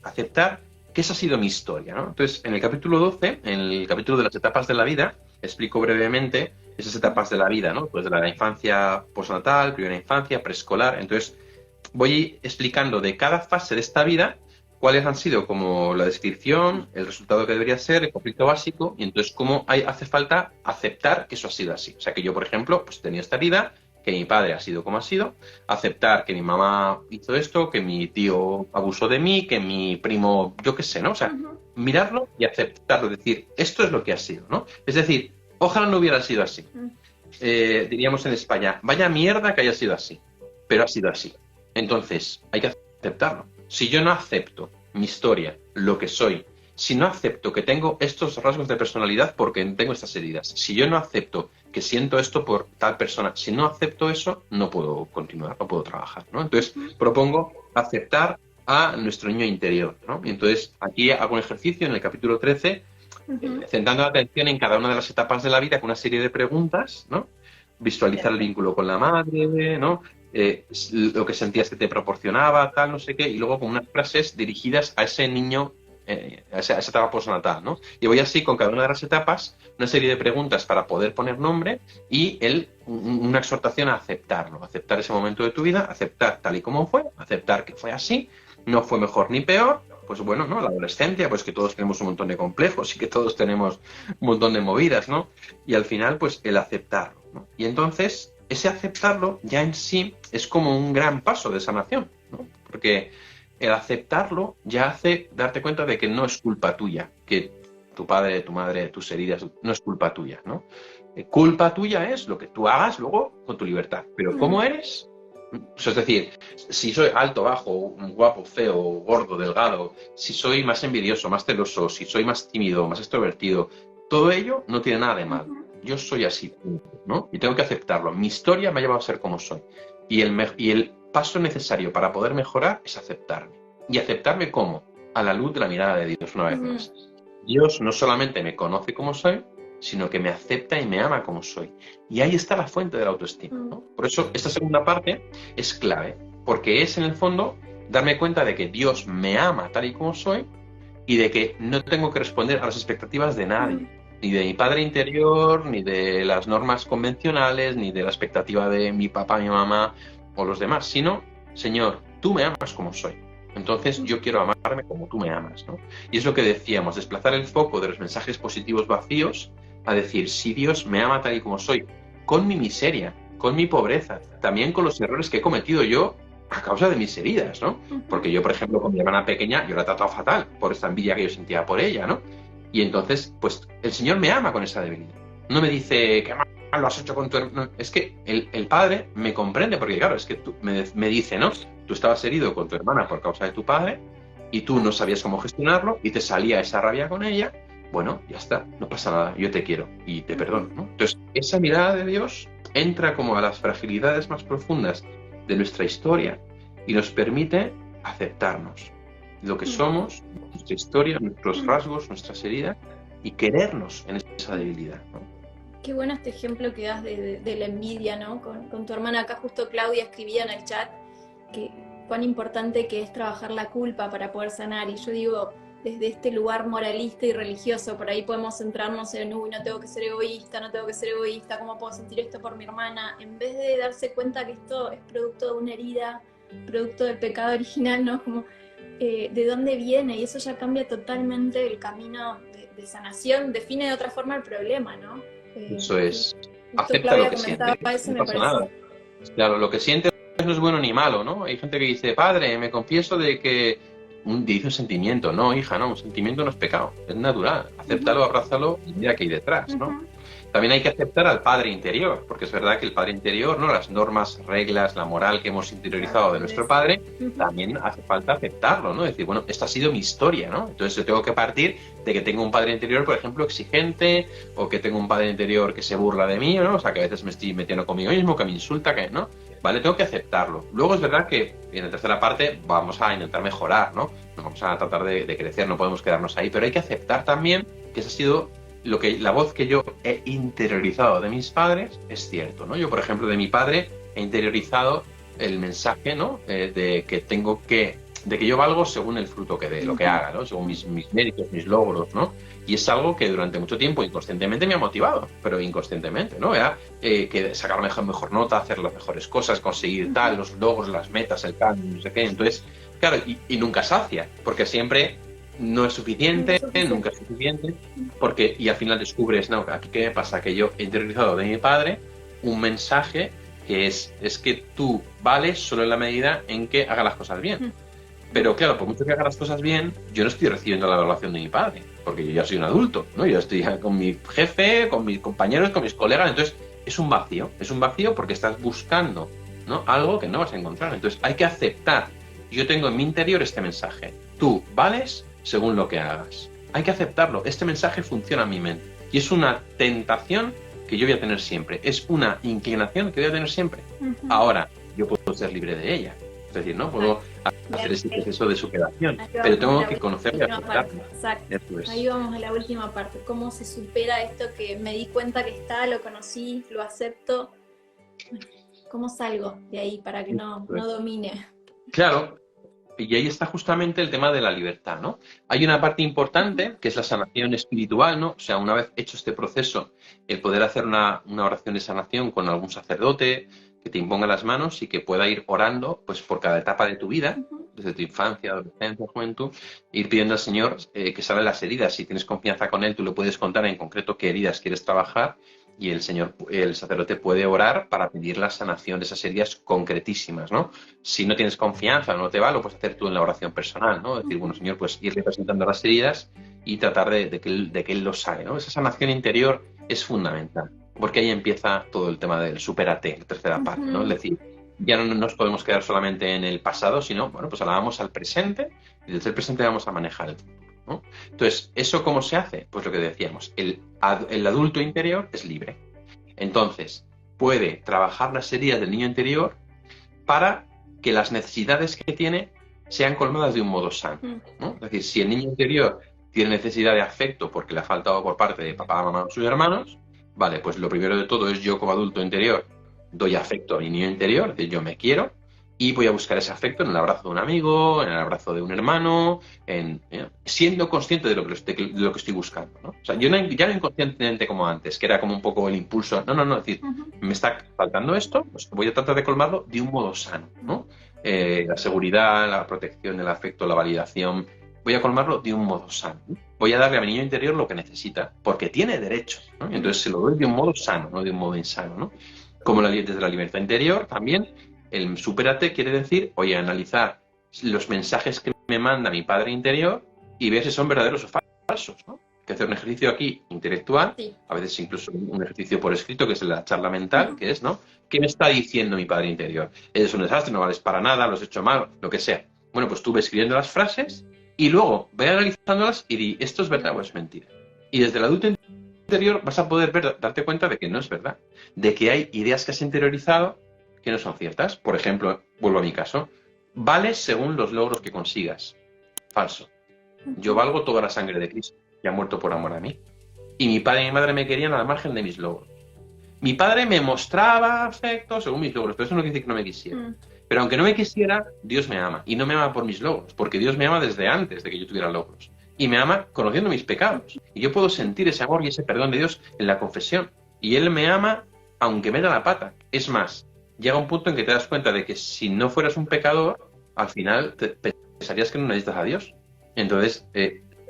que esa ha sido mi historia, ¿no? Entonces, en el capítulo 12, en el capítulo de las etapas de la vida, explico brevemente esas etapas de la vida, ¿no? Pues de la infancia postnatal, primera infancia, preescolar. Entonces, voy explicando de cada fase de esta vida cuáles han sido como la descripción, el resultado que debería ser, el conflicto básico, y entonces cómo hace falta aceptar que eso ha sido así. O sea, que yo, por ejemplo, pues tenía esta vida, que mi padre ha sido como ha sido, aceptar que mi mamá hizo esto, que mi tío abusó de mí, que mi primo, yo qué sé, ¿no? O sea, mirarlo y aceptarlo, decir, esto es lo que ha sido, ¿no? Es decir, ojalá no hubiera sido así. Diríamos en España, vaya mierda que haya sido así, pero ha sido así. Entonces, hay que aceptarlo. Si yo no acepto mi historia, lo que soy, si no acepto que tengo estos rasgos de personalidad porque tengo estas heridas, si yo no acepto que siento esto por tal persona, si no acepto eso, no puedo continuar, no puedo trabajar, ¿no? Entonces, propongo aceptar a nuestro niño interior, ¿no? Y entonces, aquí hago un ejercicio en el capítulo 13, centrando la atención en cada una de las etapas de la vida con una serie de preguntas, ¿no? Visualizar el vínculo con la madre, ¿no? Lo que sentías que te proporcionaba, tal, no sé qué, y luego con unas frases dirigidas a ese niño, a esa etapa postnatal, ¿no? Y voy así con cada una de las etapas, una serie de preguntas para poder poner nombre y una exhortación a aceptarlo, aceptar ese momento de tu vida, aceptar tal y como fue, aceptar que fue así, no fue mejor ni peor, pues bueno, ¿no? La adolescencia, pues que todos tenemos un montón de complejos y que todos tenemos un montón de movidas, ¿no? Y al final, pues el aceptarlo, ¿no? Y entonces, ese aceptarlo ya en sí es como un gran paso de sanación, ¿no? Porque el aceptarlo ya hace darte cuenta de que no es culpa tuya, que tu padre, tu madre, tus heridas, no es culpa tuya, ¿no? Culpa tuya es lo que tú hagas luego con tu libertad, pero ¿cómo eres? Es decir, si soy alto, bajo, guapo, feo, gordo, delgado, si soy más envidioso, más celoso, si soy más tímido, más extrovertido, todo ello no tiene nada de malo. Yo soy así, ¿no? Y tengo que aceptarlo. Mi historia me ha llevado a ser como soy. Y el paso necesario para poder mejorar es aceptarme. ¿Y aceptarme cómo? A la luz de la mirada de Dios, una vez más. Dios no solamente me conoce como soy, sino que me acepta y me ama como soy. Y ahí está la fuente de la autoestima, ¿no? Por eso esta segunda parte es clave, porque es en el fondo darme cuenta de que Dios me ama tal y como soy y de que no tengo que responder a las expectativas de nadie, ni de mi padre interior, ni de las normas convencionales, ni de la expectativa de mi papá, mi mamá o los demás, sino, Señor, tú me amas como soy. Entonces yo quiero amarme como tú me amas, ¿no? Y es lo que decíamos, desplazar el foco de los mensajes positivos vacíos a decir, si Dios me ama tal y como soy, con mi miseria, con mi pobreza, también con los errores que he cometido yo a causa de mis heridas, ¿no? Porque yo, por ejemplo, con mi hermana pequeña, yo la he tratado fatal por esta envidia que yo sentía por ella, ¿no? Y entonces, pues, el Señor me ama con esa debilidad. No me dice, qué mal lo has hecho con tu hermano. No, es que el Padre me comprende, porque claro, es que me dice, ¿no? Tú estabas herido con tu hermana por causa de tu padre y tú no sabías cómo gestionarlo y te salía esa rabia con ella bueno, ya está, no pasa nada, yo te quiero y te perdono, ¿no? Entonces, esa mirada de Dios entra como a las fragilidades más profundas de nuestra historia y nos permite aceptarnos, lo que somos, nuestra historia, nuestros rasgos, nuestras heridas, y querernos en esa debilidad, ¿no? Qué bueno este ejemplo que das de la envidia, ¿no? Con tu hermana. Acá justo Claudia escribía en el chat que cuán importante que es trabajar la culpa para poder sanar. Y yo digo, desde este lugar moralista y religioso, por ahí podemos centrarnos en, uy, no tengo que ser egoísta, no tengo que ser egoísta, ¿cómo puedo sentir esto por mi hermana? En vez de darse cuenta que esto es producto de una herida, producto del pecado original, ¿no? Como, de dónde viene, y eso ya cambia totalmente el camino de sanación, define de otra forma el problema, ¿no? Eso es, Justo acepta lo Claudia que comentaba siente, eso, no me pasa parece. nada. Claro, lo que sientes no es bueno ni malo, ¿no? Hay gente que dice, padre, me confieso de que dice un sentimiento. No, hija, no, un sentimiento no es pecado, es natural. Acéptalo, abrázalo y mira qué hay detrás, ¿no? También hay que aceptar al padre interior, porque es verdad que el padre interior, ¿no? Las normas, reglas, la moral que hemos interiorizado de nuestro padre, también hace falta aceptarlo, ¿no? Decir, bueno, esta ha sido mi historia, ¿no? Entonces yo tengo que partir de que tengo un padre interior, por ejemplo, exigente, o que tengo un padre interior que se burla de mí, ¿no? O sea, que a veces me estoy metiendo conmigo mismo, que me insulta, que, ¿no? Vale, tengo que aceptarlo. Luego es verdad que en la tercera parte vamos a intentar mejorar, ¿no? Nos vamos a tratar de crecer, no podemos quedarnos ahí, pero hay que aceptar también que esa ha sido la voz que yo he interiorizado de mis padres es cierto, ¿no? Yo, por ejemplo, de mi padre he interiorizado el mensaje, ¿no? De que yo valgo según el fruto que dé, lo que haga, ¿no? Según mis méritos, mis logros, ¿no? Y es algo que durante mucho tiempo inconscientemente me ha motivado, pero inconscientemente, ¿no? Era que sacar mejor nota, hacer las mejores cosas, conseguir tal, los logros, las metas, el cambio, no sé qué. Entonces, claro, y nunca sacia, porque siempre no es suficiente, nunca es suficiente, porque, y al final descubres, no, aquí qué me pasa, que yo he interiorizado de mi padre un mensaje que es que tú vales solo en la medida en que haga las cosas bien. Pero claro, por mucho que haga las cosas bien, yo no estoy recibiendo la evaluación de mi padre, porque yo ya soy un adulto, ¿no? Yo estoy con mi jefe, con mis compañeros, con mis colegas, entonces es un vacío porque estás buscando, ¿no? Algo que no vas a encontrar. Entonces hay que aceptar. Yo tengo en mi interior este mensaje. Tú vales según lo que hagas. Hay que aceptarlo. Este mensaje funciona en mi mente. Y es una tentación que yo voy a tener siempre. Es una inclinación que voy a tener siempre. Ahora, yo puedo ser libre de ella. Es decir, no puedo hacer ese proceso de superación, pero tengo que conocerlo y aceptarlo. Exacto. Ahí vamos a la última parte. ¿Cómo se supera esto que me di cuenta que está, lo conocí, lo acepto? ¿Cómo salgo de ahí para que no domine? Claro, y ahí está justamente el tema de la libertad, ¿no? Hay una parte importante que es la sanación espiritual, ¿no? O sea, una vez hecho este proceso, el poder hacer una oración de sanación con algún sacerdote que te imponga las manos y que pueda ir orando pues por cada etapa de tu vida, desde tu infancia, adolescencia, juventud, ir pidiendo al Señor que sane las heridas. Si tienes confianza con Él, tú le puedes contar en concreto qué heridas quieres trabajar y el sacerdote puede orar para pedir la sanación de esas heridas concretísimas, ¿no? Si no tienes confianza o no te va, lo puedes hacer tú en la oración personal, ¿no? Decir, bueno, Señor, pues ir representando las heridas y tratar de que Él lo sane, ¿no? Esa sanación interior es fundamental, porque ahí empieza todo el tema del supérate, la tercera parte, ¿no? Es decir, ya no nos podemos quedar solamente en el pasado, sino, bueno, pues ahora vamos al presente y desde el presente vamos a manejar el futuro, ¿no? Entonces, ¿eso cómo se hace? Pues lo que decíamos, el adulto interior es libre. Entonces, puede trabajar las heridas del niño interior para que las necesidades que tiene sean colmadas de un modo sano, ¿no? Es decir, si el niño interior tiene necesidad de afecto porque le ha faltado por parte de papá, mamá o sus hermanos, vale, pues lo primero de todo es yo como adulto interior doy afecto a mi niño interior, es decir, yo me quiero, y voy a buscar ese afecto en el abrazo de un amigo, en el abrazo de un hermano, siendo consciente de lo que estoy buscando, ¿no? O sea, yo ya no inconscientemente como antes, que era como un poco el impulso, no, es decir, me está faltando esto, pues voy a tratar de colmarlo de un modo sano, ¿no? La seguridad, la protección, el afecto, la validación, voy a colmarlo de un modo sano, ¿no? Voy a darle a mi niño interior lo que necesita, porque tiene derecho, ¿no? Entonces se lo doy de un modo sano, no de un modo insano, ¿no? Como desde la libertad interior, también el supérate quiere decir, oye, analizar los mensajes que me manda mi padre interior y ver si son verdaderos o falsos, ¿no? Que hacer un ejercicio aquí intelectual, a veces incluso un ejercicio por escrito, que es la charla mental, que es, ¿no? ¿Qué me está diciendo mi padre interior? Eres un desastre, no vales para nada, lo has hecho mal, lo que sea. Bueno, pues tú ves escribiendo las frases y luego ve analizándolas y di, ¿esto es verdad o es mentira? Y desde el adulto interior vas a poder darte cuenta de que no es verdad, de que hay ideas que has interiorizado que no son ciertas. Por ejemplo, vuelvo a mi caso, vales según los logros que consigas. Falso. Yo valgo toda la sangre de Cristo, que ha muerto por amor a mí. Y mi padre y mi madre me querían al margen de mis logros. Mi padre me mostraba afecto según mis logros, pero eso no quiere decir que no me quisiera. Pero aunque no me quisiera, Dios me ama. Y no me ama por mis logros, porque Dios me ama desde antes de que yo tuviera logros. Y me ama conociendo mis pecados. Y yo puedo sentir ese amor y ese perdón de Dios en la confesión. Y Él me ama aunque me da la pata. Es más, llega un punto en que te das cuenta de que si no fueras un pecador, al final pensarías que no necesitas a Dios. Entonces,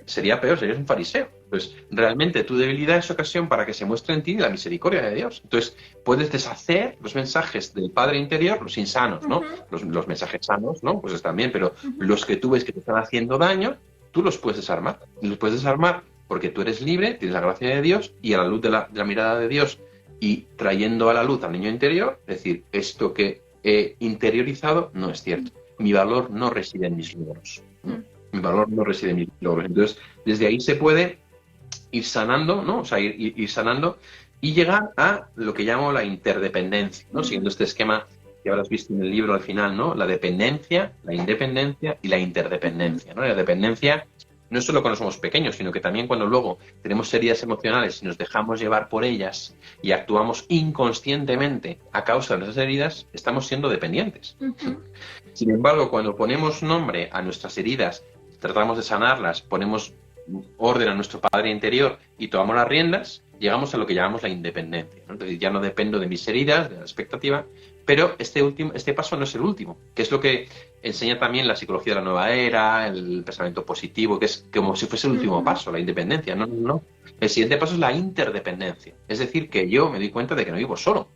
sería peor, serías un fariseo. Pues realmente tu debilidad es ocasión para que se muestre en ti la misericordia de Dios. Entonces, puedes deshacer los mensajes del Padre interior, los insanos, ¿no? Los mensajes sanos, ¿no? Pues están bien, pero los que tú ves que te están haciendo daño, tú los puedes desarmar. Los puedes desarmar porque tú eres libre, tienes la gracia de Dios y a la luz de la mirada de Dios y trayendo a la luz al niño interior, es decir, esto que he interiorizado no es cierto. Mi valor no reside en mis logros. Mi valor no reside en mis logros. Entonces, desde ahí se puede ir sanando, ¿no? O sea, ir sanando y llegar a lo que llamo la interdependencia, ¿no? Siguiendo este esquema que habrás visto en el libro al final, ¿no? La dependencia, la independencia y la interdependencia, ¿no? La dependencia no es solo cuando somos pequeños, sino que también cuando luego tenemos heridas emocionales y nos dejamos llevar por ellas y actuamos inconscientemente a causa de esas heridas, estamos siendo dependientes. Sin embargo, cuando ponemos nombre a nuestras heridas, tratamos de sanarlas, ponemos orden a nuestro Padre interior y tomamos las riendas, llegamos a lo que llamamos la independencia, ¿no? Entonces ya no dependo de mis heridas, de la expectativa, pero este paso no es el último, que es lo que enseña también la psicología de la nueva era, el pensamiento positivo, que es como si fuese el último paso, la independencia. No. El siguiente paso es la interdependencia, es decir, que yo me doy cuenta de que no vivo solo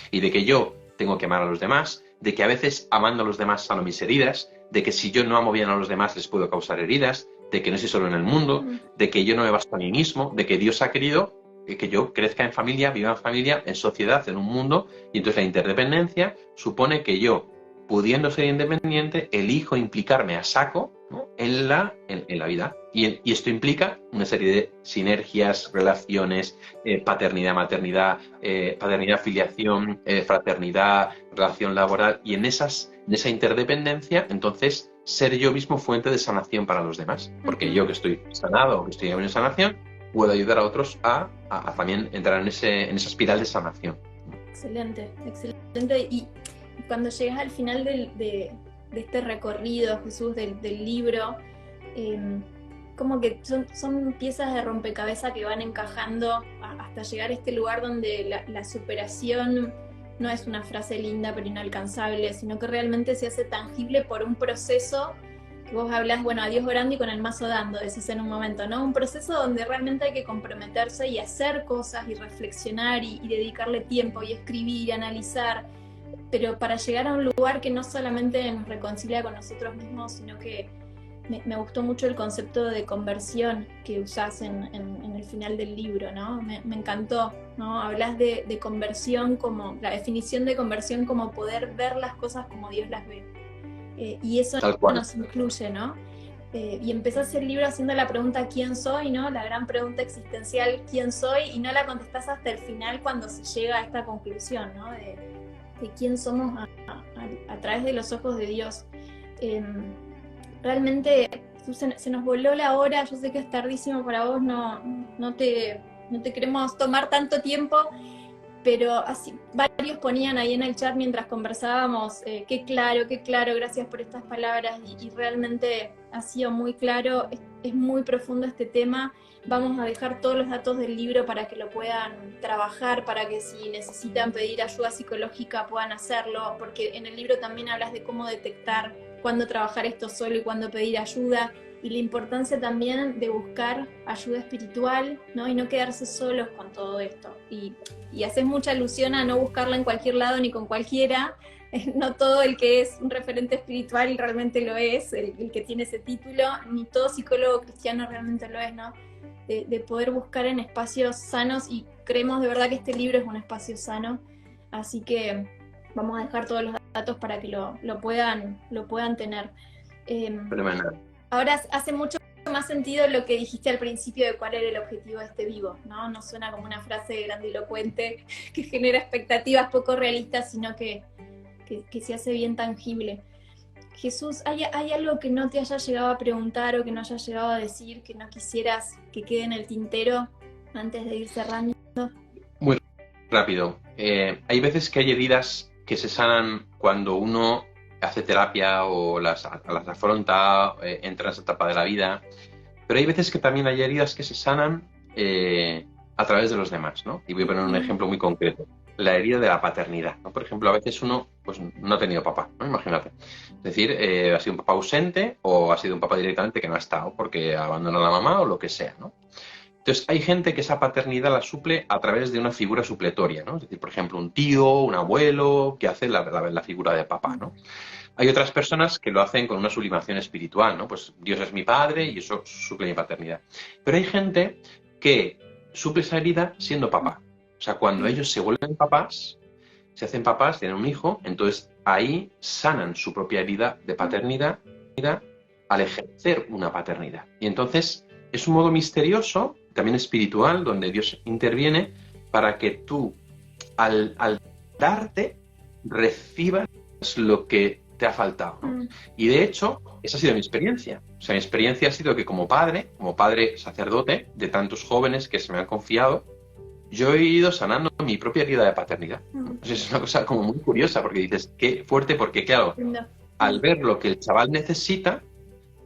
y de que yo tengo que amar a los demás, de que a veces amando a los demás sano mis heridas, de que si yo no amo bien a los demás les puedo causar heridas, de que no soy solo en el mundo, de que yo no me basto a mí mismo, de que Dios ha querido que yo crezca en familia, viva en familia, en sociedad, en un mundo, y entonces la interdependencia supone que yo, pudiendo ser independiente, elijo implicarme a saco, ¿no? en la vida. Y esto implica una serie de sinergias, relaciones, paternidad, maternidad, paternidad, filiación, fraternidad, relación laboral, y en esa interdependencia, entonces, ser yo mismo fuente de sanación para los demás. Porque yo que estoy sanado o que estoy en sanación, puedo ayudar a otros a también entrar en esa espiral de sanación. Excelente. Y cuando llegas al final de este recorrido, Jesús, del libro, como que son piezas de rompecabezas que van encajando hasta llegar a este lugar donde la superación no es una frase linda pero inalcanzable, sino que realmente se hace tangible por un proceso. Vos hablás, bueno, a Dios orando y con el mazo dando, decís en un momento, ¿no? Un proceso donde realmente hay que comprometerse y hacer cosas y reflexionar y dedicarle tiempo y escribir y analizar, pero para llegar a un lugar que no solamente nos reconcilia con nosotros mismos, sino que me gustó mucho el concepto de conversión que usás en el final del libro, ¿no? Me encantó, ¿no? Hablás de conversión como, la definición de conversión como poder ver las cosas como Dios las ve. Y eso nos incluye, ¿no? Y empezás el libro haciendo la pregunta ¿quién soy?, ¿no? La gran pregunta existencial ¿quién soy? Y no la contestás hasta el final cuando se llega a esta conclusión, ¿no? De quién somos a través de los ojos de Dios. Realmente se nos voló la hora, yo sé que es tardísimo para vos, no te queremos tomar tanto tiempo, pero así varios ponían ahí en el chat mientras conversábamos, qué claro, gracias por estas palabras, y realmente ha sido muy claro, es muy profundo este tema. Vamos a dejar todos los datos del libro para que lo puedan trabajar, para que si necesitan pedir ayuda psicológica puedan hacerlo, porque en el libro también hablas de cómo detectar cuándo trabajar esto solo y cuándo pedir ayuda, y la importancia también de buscar ayuda espiritual, ¿no? Y no quedarse solos con todo esto. Y haces mucha alusión a no buscarla en cualquier lado ni con cualquiera. No todo el que es un referente espiritual realmente lo es, el que tiene ese título, ni todo psicólogo cristiano realmente lo es, ¿no? De poder buscar en espacios sanos, y creemos de verdad que este libro es un espacio sano, así que vamos a dejar todos los datos para que lo puedan tener. Ahora hace mucho más más sentido lo que dijiste al principio de cuál era el objetivo de este vivo, ¿no? No suena como una frase grandilocuente que genera expectativas poco realistas, sino que se hace bien tangible. Jesús, ¿hay algo que no te haya llegado a preguntar o que no haya llegado a decir, que no quisieras que quede en el tintero antes de ir cerrando? Muy rápido. Hay veces que hay heridas que se sanan cuando uno hace terapia o las afronta, entra en esa etapa de la vida, pero hay veces que también hay heridas que se sanan a través de los demás, ¿no? Y voy a poner un ejemplo muy concreto. La herida de la paternidad, ¿no? Por ejemplo, a veces uno pues, no ha tenido papá, ¿no? Imagínate. Es decir, ha sido un papá ausente o ha sido un papá directamente que no ha estado porque ha abandonado a la mamá o lo que sea, ¿no? Entonces, hay gente que esa paternidad la suple a través de una figura supletoria, ¿no? Es decir, por ejemplo, un tío, un abuelo, que hace la figura de papá, ¿no? Hay otras personas que lo hacen con una sublimación espiritual, ¿no? Pues Dios es mi padre y eso suple mi paternidad. Pero hay gente que suple esa herida siendo papá. O sea, cuando ellos se vuelven papás, se hacen papás, tienen un hijo, entonces ahí sanan su propia herida de paternidad al ejercer una paternidad. Y entonces es un modo misterioso, también espiritual, donde Dios interviene para que tú, al darte, recibas lo que te ha faltado, ¿no? Y de hecho, esa ha sido mi experiencia. O sea, mi experiencia ha sido que como padre sacerdote de tantos jóvenes que se me han confiado, yo he ido sanando mi propia herida de paternidad. Entonces es una cosa como muy curiosa, porque dices, qué fuerte, porque claro, al ver lo que el chaval necesita,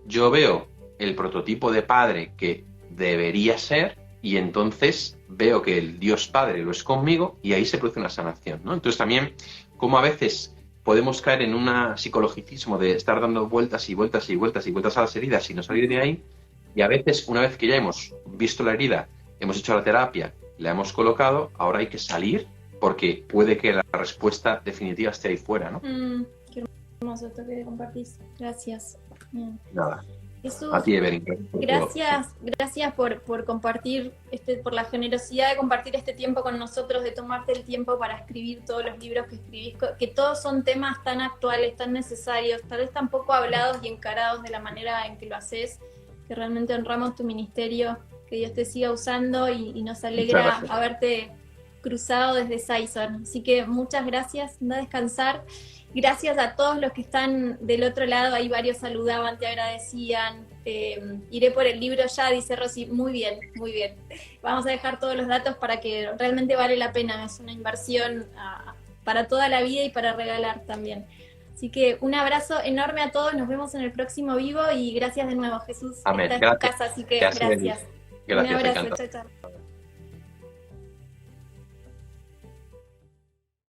yo veo el prototipo de padre que debería ser y entonces veo que el Dios Padre lo es conmigo y ahí se produce una sanación, ¿no? Entonces también, como a veces podemos caer en un psicologicismo de estar dando vueltas y vueltas y vueltas y vueltas a las heridas y no salir de ahí, y a veces, una vez que ya hemos visto la herida, hemos hecho la terapia, la hemos colocado, ahora hay que salir porque puede que la respuesta definitiva esté ahí fuera, ¿no? Qué hermoso esto que compartís. Gracias. Bien. Nada. Jesús, a ti, Evelyn. gracias por compartir, por la generosidad de compartir este tiempo con nosotros, de tomarte el tiempo para escribir todos los libros que escribís, que todos son temas tan actuales, tan necesarios, tal vez tan poco hablados y encarados de la manera en que lo haces, que realmente honramos tu ministerio, que Dios te siga usando y nos alegra haberte cruzado desde Saison. Así que muchas gracias, anda a descansar. Gracias a todos los que están del otro lado, ahí varios saludaban, te agradecían. Iré por el libro ya, dice Rosy, muy bien, muy bien. Vamos a dejar todos los datos para que realmente vale la pena, es una inversión para toda la vida y para regalar también. Así que un abrazo enorme a todos, nos vemos en el próximo vivo y gracias de nuevo, Jesús. Amén. Esta es tu casa, así que gracias. Gracias, un abrazo, chao, chao.